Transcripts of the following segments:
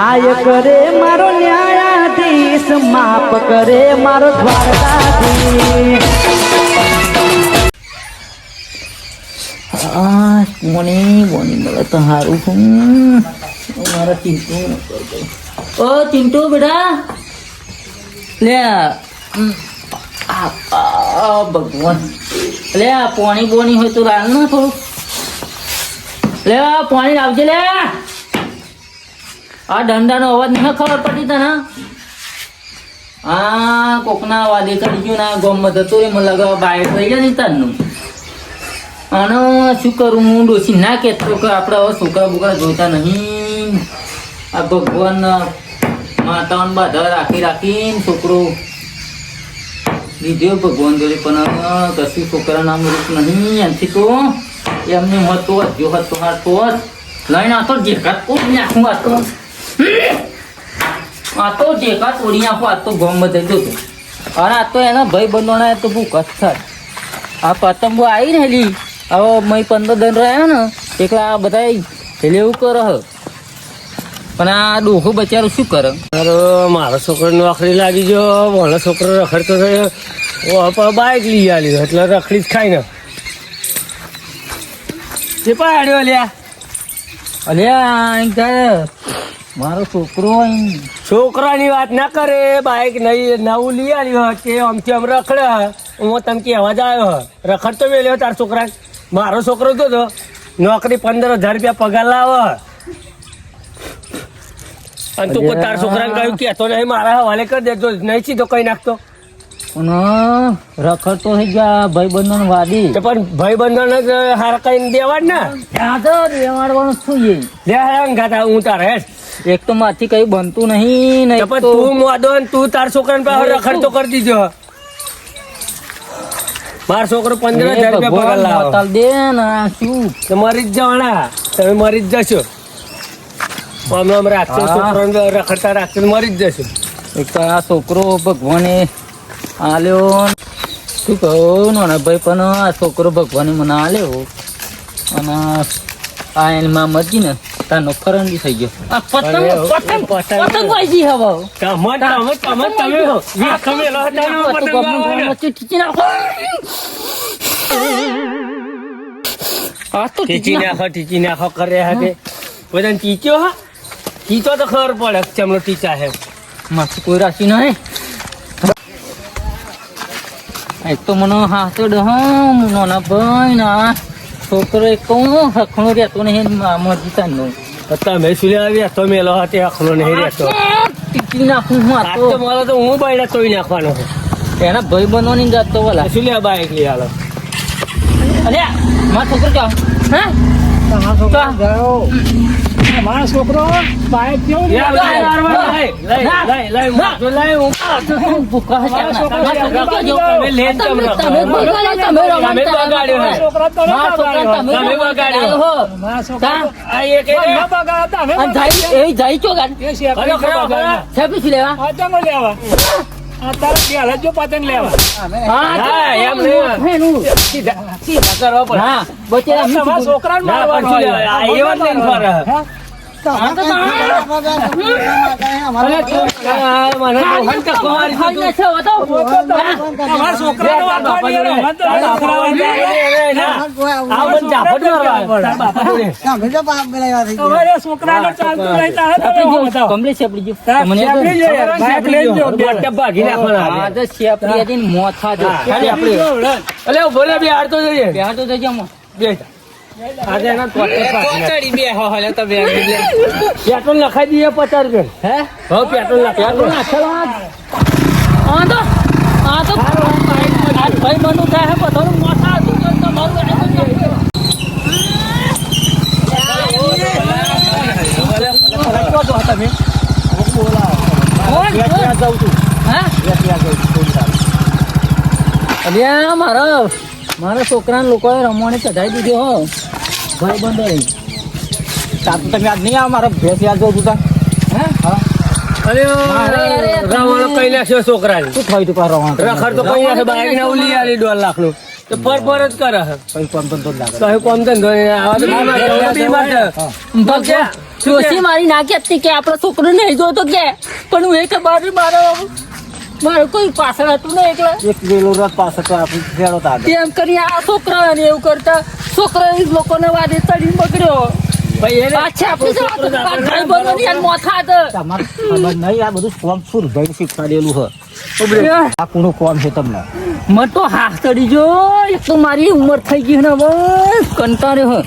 આય કરે મારો ન્યાયાધીશ, માફ કરે મારો દ્વારકાધીશ. મોની મળે તો સારું છું. મારા ચિંટુ ઓ ચિંટુ બેટા લે ભગવાન લે પાણી બોની હોય તો લાલ ના થોડું લે પાણી લાવજે લે. આ દંડાનો અવાજ નહીં ખબર પડી તને? આ કોકના અવાજે ચડી ગયો ના ગોમમાં જતો રે. મને લાગે બાઈક થઈ જાય ને તારનું. અને શું કરું હું ડોસી ના કહેતો કે આપણે હવે છોકરા બોકરા જોઈતા નહીં. આ ભગવાન માતાઓને બાધા રાખીને છોકરો લીધો ભગવાન જોડે, પણ કશું છોકરા નામ રૂપ નહીં. એમથી તો એમને હતો જો હતો હારતો લઈને આતો જેકાત તોડી નાખું. આ તો જેકાત તોડી નાખું. આ તો ગમ જઈ જતો. અને આ તો એના ભાઈ બંધોણા તો બહુ કચ્છ. આ પતંગો આવી રહેલી હવે મય 15 દિન રહ્યા ને એકલા આ બધા એટલે એવું કરે. પણ આ ડોહો બચારો શું કરે? મારો છોકરો નોકરી લાગી ગયો, મારો છોકરો રખડતો થયો, બાઇક લઈ આવ્યો એટલે રખડી જ ખાય ને. તે પાડ્યો લ્યા અલ્યા મારો છોકરો છોકરાની વાત ના કરે. બાઇક નહીં નવું લઈ આવ્યો તે આમથી આમ રખડે. હું તમે કહેવા જ આવ્યો રખડતો મેલ્યો તાર છોકરા. મારો છોકરો તો નોકરી 15,000 રૂપિયા પગાર લાવે અને તું તાર છોકરાને કહ્યું કહેતો નહીં મારા હવાલે કરી દેજો. નહીં સીધો કઈ નાખતો રખડતો થઈ ગયા ભાઈ બંધો વાદી. પણ ભાઈ બંધો ને હાર કઈ દેવા ને દેવાડવાનું શું ગાતા હું તારે એક તો માથી કઈ બનતું નહીં. તું મોદો તું તાર છોકરા પાસે રખડતો કરી દીધો. મારો છોકરો 15,000 રૂપિયા પગાર લાવે દે ને શું મરી જ જવાના. તમે મરી જ જશો. આમ રાખશો છોકરો રખડતા રાખશો મરી જ જશો. એક તો આ છોકરો ભગવાને આલ્યો શું કહું નાના ભાઈ, પણ આ છોકરો ભગવાને મને આલ્યો અને આ એની માં મરજી ને તારનો ફરંગી થઈ ગયો. આ પતંગ વાજી હવે ટીચી નાખો કરે હે બધાને ટીચ્યો. હા ટીચો તો ખબર પડે ચમનો ટીચા હે. માથું કોઈ રાશી નહીં. એક તો મને હાથો નાના ભાઈ ના છોકરો એક હખણો રહેતો નહીં મરજી તારનો. તમે શું લેવા તો મેલો તે અખલો નહીં રહેતો. ટીચી નાખું હું મારો તો હું બાયડા તોડી નાખવાનો એના ભાઈ બનવાની જાત તો બોલા શું લેવા બાઈક લઈ આલો. અલ્યા મારો છોકરો ક્યાં? હા મારો છોકરો બાઈક કેવું જો પતંગ લેવા પેટ્રોલ લખાઈ દઈએ 50 રૂપિયા. હે પેટ્રોલ ભાઈ બનવું થાય બધું મોટા મારા છોકરાને લોકોએ રમવાને ચઢાવી દીધો હો ભાઈ બંધો. તમે આજ નહીં આવો મારા ભેંસ યાદ જોઉં તું. રવાણો કઈ નાખ્યો છોકરા શું થયું તું રવાણ રખડ તો કઈ નાખે બાઈક ને ઉલી આલી 2 લાખ નું તો પર જ કરે. કઈ કોમ તો લાગે કઈ કોમ ધંધો ડોશી મારી ના કહેતી કે આપણો છોકરો નહીં જોતો કે પણ હું એક બાર મારો કોઈ પાછળ હતું ને એટલે એક વેલો રથ પાસે તો આપણે ભેળો તા તેમ કરી આ છોકરા ને એવું કરતા છોકરા લોકોને વાદે ચડી બગડ્યો ભાઈ એને પાછા આપણે ભાઈ બનવાની યાર મોથા હતા તમારે ખબર નહીં આ બધું કોમ સુરભાઈ શીખવાડેલું છે આ કોનું કોમ છે તમને મત તો હાથ ચડી જો એક તો મારી ઉંમર થઈ ગઈ ને બસ કંટાળ્યો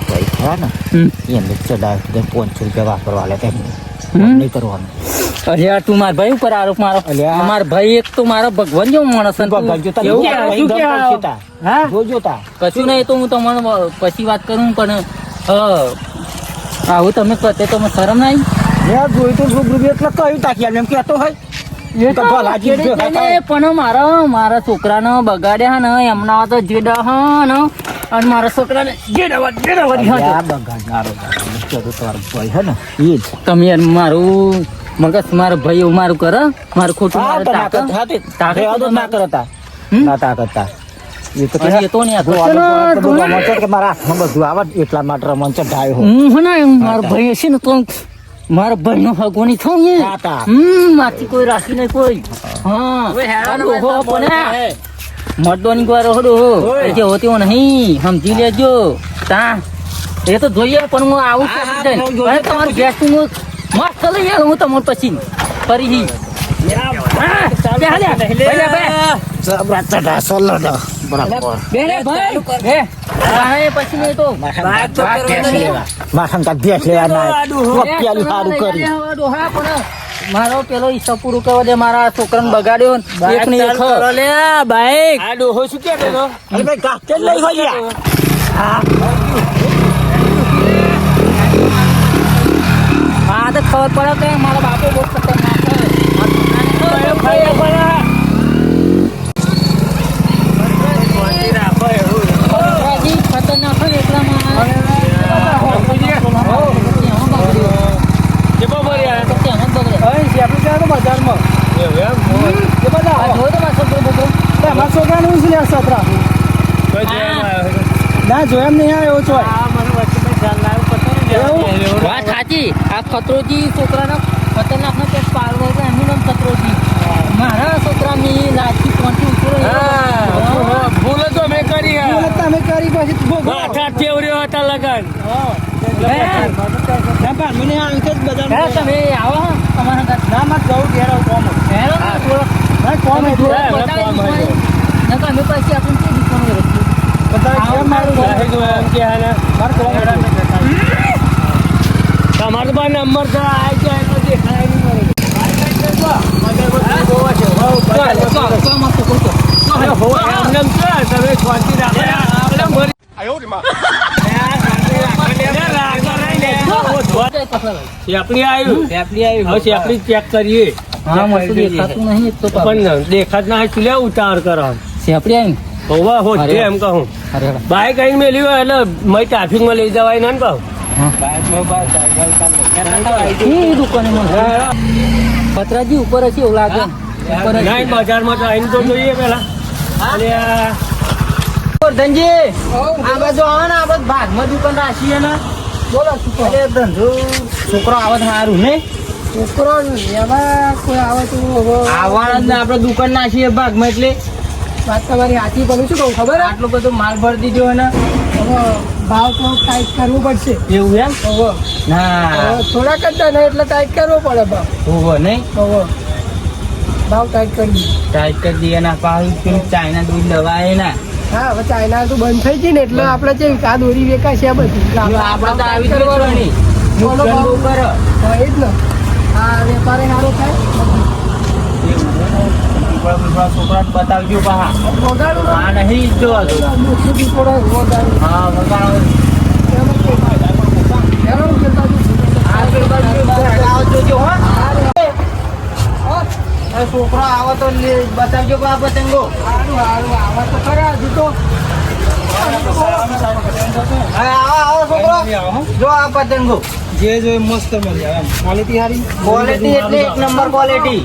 પૈસા ને એમને ચડાવ 500 રૂપિયા વાપરવા લે તેમ નહીં કરવાનું અરે આ તું મારા ભાઈ ઉપર આરોપ મારો અલ્યા. મારા ભાઈ એક તો મારો ભગવાન જેવો માણસ છે. ભગવાન જોતા એવું નહીં. કહેવાય, અહીં શું ગમ કહેવાય? કરશે તા. હા? જોજો તા. કશું નહીં તો હું તમને પછી વાત કરું પણ આવું તમે કહે તો મને શરમ નહીં મેં જોયું તું રૂબરૂ એટલે કહ્યું તાકી એમ કહેતો હોય એ તો ભલાજી જેને જો હતા. જેને પણ મારા છોકરાને બગાડ્યા ને એમના તો જેડા હા ને અને મારા છોકરાને આ બગાડનારો બધું તારો ભાઈ હે ને ઈ જ. તમે યાર મારું મગજ મારા ભાઈ એવું મારું કરે મારું ખોટું હા, મારે તો ના તાકાત- કરતા હતી. તાકાત રહેવા દો, તો ના કરતા. હમ? ના તાકતતા. એ તો અને એ તો નહીં આ જો તો આ છે ને, બધું તો રમણ છે કે મારા હાથમાં બધું આવે ને એટલા માટે રમણ છે ઢાય હો. હું હે ને મારા ભાઈ છે ને તો મારા ભાઈ નો હગોની થઉં ને હા, તા. માથી કોઈ રાખી નહીં કોઈ હા હવે હેરાન આ ડોહો હોય તો પણ હે. મર્દોની વાર હોડો ઓય. જે હોતી હો નહીં સમજી લેજો તા એ તો જોઈએ પણ હું આવું હા, હા, છું હું જોઈએ. અને તમારું ગેસ હું મસ્ત લઈ આવ્યો હું તમારું પછી ફરી જબરા ચઢા સોલો નો. બરાબર. પછી મેં તો વાત તો કરવાની નહીં. માથામાં કાંઈ ભેંસ લેવા ના આવ્યા. આડું હો. ટોપિયાલું સારું કરી. હા પણ મારો પેલો હિસ્સો પૂરું કરવા દે મારા છોકરાને બગાડ્યો ને એક ને એક કરો લે બાઈક આ ડોહો શું કહેતો હતો? અરે ભાઈ ગાંઠ જ લઈ હોય યાર. હા તો ખબર પડે કે મારા બાપો બહુ ખતરનાક છે. ભાઈ, ભાઈ, ભાઈ. રાખો એવું. હજી ખતરનાક છે ને એટલામાં જે બપોરે આવ્યા. ત્યાંનો જ બગડે. એવું એમ? આ જોયો તો મારો છોકરો બગડ્યો? કોઈ જોવામાં આવ્યો હતો? ના જોયા નહીં આવ્યો છો આ મને વચ્ચે મેં ધ્યાન લાવ્યું, પતો નહીં લેવાનું. એવું વાત સાચી આ ખતરોજી છોકરાના ખતરનાક નો પેટ પાડવો છે એનું નામ ખતરોજી મારા છોકરાની લાઠી પહોંચી ઉતરો હા, ભૂલ તો મેં કરી હે. તમે કરી પછી માથા ચેવડ્યો હતા લગન. મને આમ કે બધા તમે આવો હા, અમારા ઘર ના મત જવું ઘેર આવું કોમ હેરો ને થોડો કોમ તમે થોડો હા, બતાવી કોમ દીધું હોય. નકર અમે પછી આપણને કેવી દીકરીઓ રખી. બધા મારું જાહેર જો એમ કે હે ને, તમારો તો નંબર તો આવી જાય તો દેખાય નહીં મને. એમને એમ કે તમે શાંતિ રાખો. આપણે મરી- શેપડી આવ્યું. હવે શેપડી ચેક કરીએ. હા મને તો દેખાતું નહીં એક તો પાછું. પણ દેખાત ના તું લે ઉતાર કરો. શેપડી આવી ને? હોવા હોત છે એમ કહું. અરે બાઈક આઈને મેલ્યું હોય એટલે મય ટ્રાફિકમાં લઈ જવાય ને ભાવ. એ દુકાને પતરાજી ઉપર હશે એવું લાગે ઉપર હશે. નાઈન બજારમાં તો આઈને તો જોઈએ પેલા. અને આ ધનજી આ બાજુ આવો ને આપણે ભાગમાં દુકાન રાખીએ ને બોલો એટલે ધંધો છોકરો આવે તો સારું ને છોકરો એમાં કોઈ આવે તો આવવાના જ ને આપણે દુકાન નાખીએ ભાગમાં એટલે વાત તમારી સાચી પણ શું કહું ખબર આટલો બધો માલ ભરી દીધો ને ભાવ તો ટાઈટ કરવું પડશે એવું એમ ના થોડાક જ ને એટલે ટાઈટ કરવો પડે ભાવ હોવો નહીં ભાવ ટાઈટ કરી ટાઈટ કરી દઈએ ના પાછું પેલું ચાઇના દૂધ દવાય ના હા હવે ચાઇના તો બંધ થઈ ગઈ ને એટલે આપણે છે આ દોરી વેકાય છે આ બધી આપણે તો આવી જ કરવાની નુકસાન બહુ કરે હા એ જ ને આ વેપારે સારો થાય છોકરાને બતાવજો પા વગાડું આ નહીં જો મોટું દીપોડો વગાડું હા વગાડો એમાં કોઈ ફાયદા પણ હેરાન કરતા આગળ બાજુ જોજો છોકરો આવો તો બતાવજો પા પતંગો સારું સારું આવા તો ખરા હજુ તો આવો છોકરો જો આ પતંગો જે જો મસ્ત મળી આવે ક્વોલિટી સારી ક્વોલિટી એટલે એક નંબર ક્વોલિટી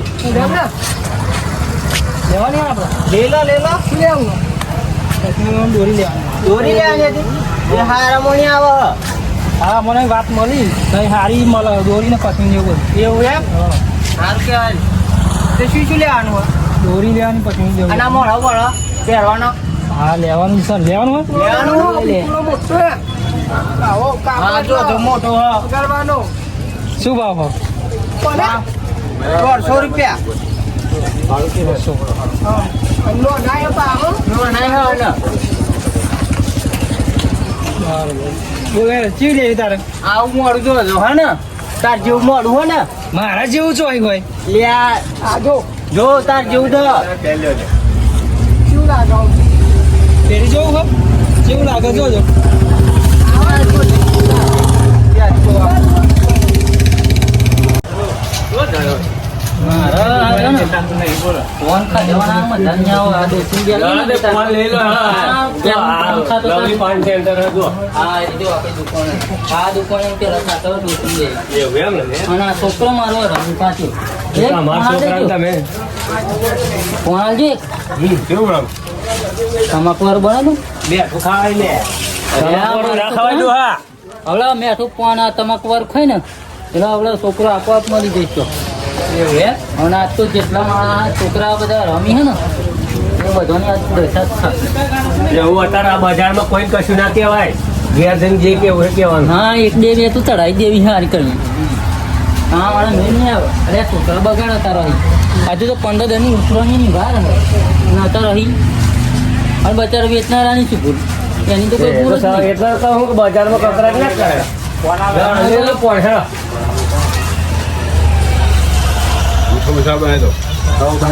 લેવાની આપણે લે લો શું લેવું દોરી દોરી લેવાની લેવાની હતી એ હારામોની આવે હા મને વાત મળી કઈ હારી મળે દોરીને પસંદ એવું એવું એમ સારું કહેવાય તે શું લેવાનું હોય દોરી લેવાની પસંદ જેવું અને મોડા મોડા પહેરવાનો હા લેવાનું સર લેવાનું મોટો મોટો કરવાનો શું ભાવ હોય 150 રૂપિયા ચી લે તારે આવું મોડું જોજો હા ને તાર જેવું મોડું હોય ને મારા જેવું ચોઈ હોય લ્યા જો તાર જેવું તો શું લાગે તેરી જેવું હો કેવું લાગે જોજો ફોન ખાધેવાના મજા નહીં આવે આ દોસ્તી આ દુકાને પેલા ખાતો દોસ્તી અને આ છોકરો મારો રમી પાછો ફોન આવજે તમાકુ બનાવું બેઠું ખાવાય લે હવે મેઠું ફોન આ તમાકુ વાર ખાઈ ને એટલે હવે છોકરો આપોઆપ મળી જઈશ અને આજ તો જેટલા છોકરા બધા રમી હે ને એ બધાની આજ દશા એવું અત્યારે આ બજારમાં કોઈ કશું ના કહેવાય ઘેર જઈને જે કેવું એ કહેવાનું હા એક બે બે તું ચડાવી દેવી હારી કરી હા મારા મેં નહીં આવે અરે છોકરા બગાડ હતા રહી હજુ તો 15 દરની ઉતરવાની વાર નતા રહી અને બચારા વેચનારાની શું ભૂલ એની તો કોઈ ભૂલ જ નહીં. એટલે કહું કે બજારમાં કકરાટ ના કરે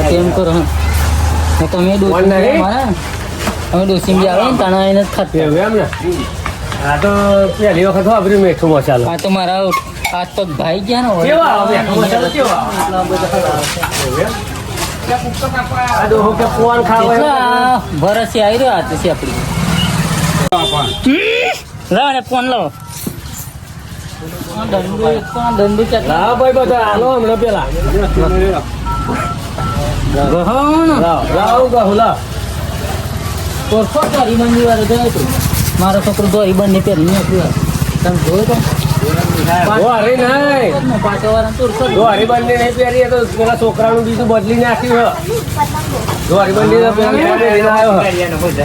કેમ કરો હા તમે અમે ડોસી બી આવે ને તાણા એને જ ખાતે એવું એમ ને આ તો પહેલી વખત વાપર્યું મીઠું મસાલો આ તો મારા હાથ પગ ભાઈ ગયા ને કેવા આવે? મસાલો કેવા આ તો કે પોન ખાવા ભરસે આવી રહ્યો હાથ છે આપડી રે ફોન લો દંડુ ચકલા હા ભાઈ બધા હાલો હમણાં પેલા લાવ ગહુ લાવ દોરી બંધી વાળો જોયો તો મારો છોકરો દોરી બંધી પહેરી નીકળ્યો તમે જોયો તો દોરી નહીં પાછો વાળા તોરસો દોરી બંને નહીં પહેરી તો પેલા છોકરાનું બીજું બદલી નાખ્યું દોરી બંને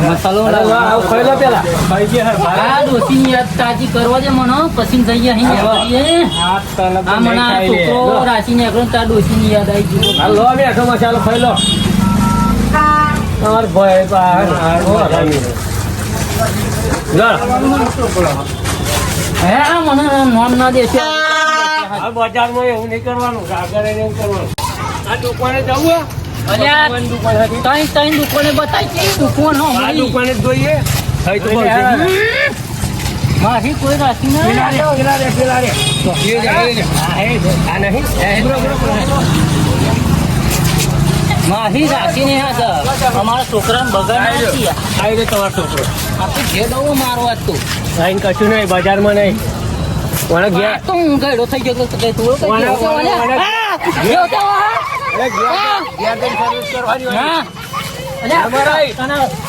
મસાલો ખાઈ લો પેલા આ ડોસીની યાદ તાજી કરવા દે મને પછી જઈએ અહીં આ મને આ છોકરો રાશી નીકળ્યો તાર ડોસીની યાદ આવી ગઈ લો બેઠો મસાલો ખાઈ લો તમાર ભાઈ હે મને નામ ના દેશે બજારમાં એવું નહીં કરવાનું આગળ એવું કરવાનું આ દુકાને જવું અલ્યા ત્રણ દુકાને બતાવી દુકાન હો આ દુકાને જ જોઈએ મારી કોઈ રાશી ના મારી રાશી ને અમારા છોકરાને બગાડ નથી આવી તમારો છોકરો આપણે જે દઉં મારવા તું સાઈન કશું નહીં બજારમાં નહીં કોને ગયા તો હું ગયડો થઈ ગયો તો કઈ તું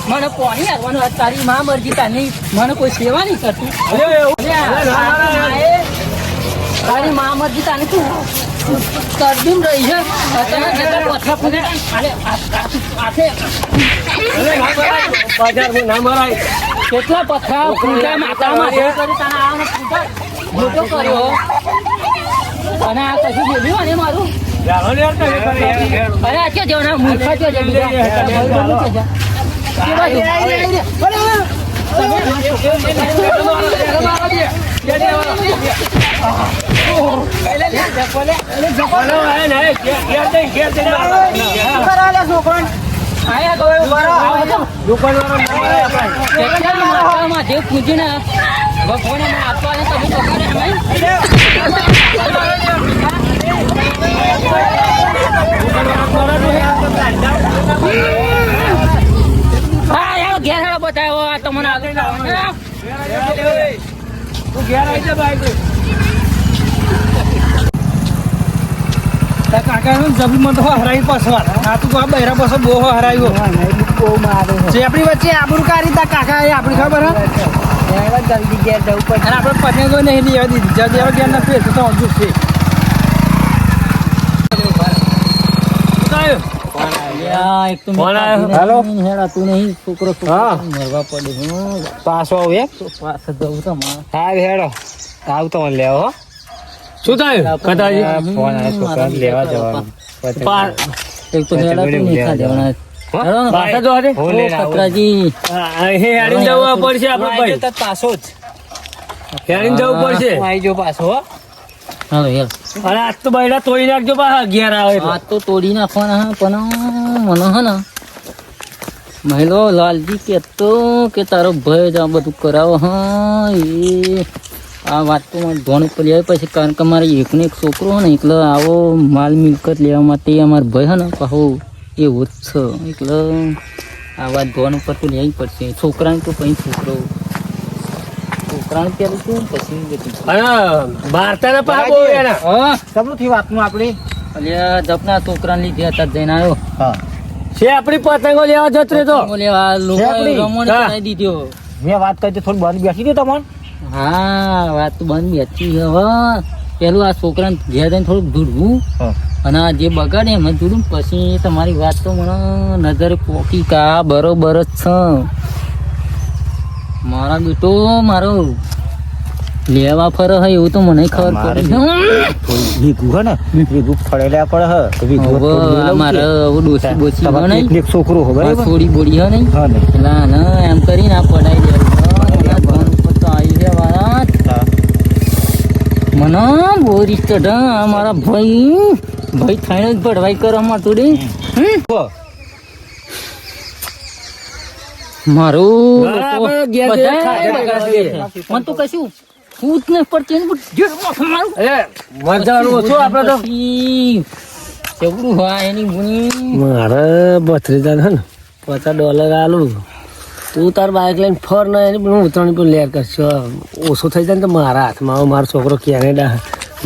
મને કોની આવવાનું તારી માં મરજી તારી મને કોઈ સેવા નહીં કરતું તારી માં મરજી તારી તું તરબીમ રહી છે બજારમાં ના મરાય કેટલા પથરા પૂજા માતામાં મોટો કર્યો અને આ કશું બોલ્યું અને મારું અરે આ ક્યાં જવાના મૂર્ખા ક્યાં જે પૂજીને ભગવાને આપવા તમે ઘેર બતાવો તો મને આગળ કાકા જમીનમાં તો હરાવી પાછો આ તું આ બહેરા પાછો બહુ હરાવ્યો આપણી વચ્ચે આબરૂ કાઢી તા કાકા એ આપણી ખબર જલ્દી ઘેર જવું પડશે. અને આપણે પતંગો નહીં લેવા દીધી જલ્દી હવે ઘેર ના ફેર તો હજુ છે અલ્યા, એક તો મેં કોણ આયો? કાઢી નહીં, હેડાતું નહીં. છોકરો હા. મરવા પડે હું પાછો આવું એમ તો પાછો જવું તો મારે. હા હેડો આવું તો મને લેવો હો. શું થયું કદાજી ફોન આવ્યો છોકરાને લેવા જવાનું એક તો હેડાતું નહીં, ખા દેવાના. હેડો ને. પાછા જો હરે. ઓ, ખતરાજી. અહીં હેડીને જવું પડશે આપણે ભાઈ પાછો જ હેડીને જવું પડશે આવી જો પાછો હો. હાલો, હેલ. અને આજ તો બૈરા તોડી નાખજો પાછા ઘેર આવે એટલે. આ તો તોડી નાખવાના હા, પણ મને હે ને મહિલો લાલજી કહેતો કે તારો ભાઈ જ આ બધું કરાવો હા. એ આ વાત તો મારે ધોણ ઉપર લેવી પછી, કારણ કે મારે એકને એક છોકરો હોય ને એટલે આવો માલ મિલકત લેવા માટે અમારો ભાઈ હે ને કહો એવો જ છે. એટલે આ વાત ધોણ ઉપર તો લેવી પડશે. છોકરાને તો પછી છોકરાને પેલું શું પછી બધું. અને વાર્તાના પાછા બહુ એના. હા, સબલું થયું વાતનું આપણે. અલ્યા જપના છોકરાને લીધે હતા જઈને આવ્યો. હા છે આપણી પતંગો લેવા જતો રહેતો. ઓલેવા લોકો આપણી? રમણ હા. કરાવી દીધો. મેં વાત કરી તો થોડું બંધ બેસી દો તમને. હા, વાત તો બંધ બેઠી છે હવે. પેલું આ છોકરાને ઘેર જઈને થોડુંક દૂરવું અને આ જે બગાડે એમ જોડું પછી તમારી વાત તો મને નજરે પોકી કા બરોબર જ છે. મારા બેટો મારો લેવા ફરે હોય એવું તો મને ખબર પડી. થોડું ભીગું હે ને ભીગું ફળેલા પડે હે તો ભીગું થોડું લઈ હવે લઉં મારે છે. હવે ડોસી બોસી તમારે નહીં, એકને એક છોકરો હો બરાબર. થોડી બોડી હે નહીં હા ને પેલા ને એમ કરીને આ પડાઈ દેવું. ફોન ઉપર તો આવી છે વાત. હા. મને બહુ રિસ્ટ મારા ભાઈ થઈને જ ભડવાઈ કરો માતું રે. મારું બરાબર, ઘેર જઈને બધાય ખાધા બગાડી દે બગાડી છે. મને તો કશું ફૂટ ને પડતી ને જેડ માથું મારું. મજાનું ઓછું આપણે તો. પછી કેવડું હોય એની ગુણી. મારે $32 હે ને $50 આલું તું તાર બાઇક લઈને ફર ને એની હું ઉતરણી પર લેર કરશો. ઓછો થઈ જાય ને તો મારા હાથમાં આવે. મારો છોકરો કેનેડા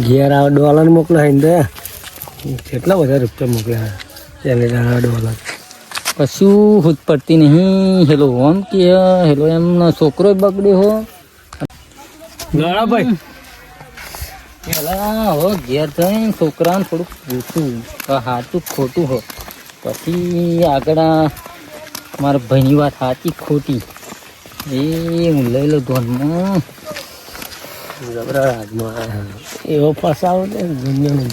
ઘેર આવે $1 મોકલાવીને દે. કેટલા બધા રૂપિયા મોકલ્યા કેનેડા $1. કશું ફૂટ પડતી નહીં. હેલો ઓમ કે હેલો એમનો છોકરો બગડ્યો હો. ગળા ભાઈ પેલા હવે ઘેર જઈને છોકરાને થોડુંક પૂછું કે સાચું ખોટું હો. પછી આગળ મારા ભાઈની વાત સાચી ખોટી એ હું લઈ લઉં ધોનમાં. જબરા હાથમાં એવો ફસાવો ને દુનિયાનું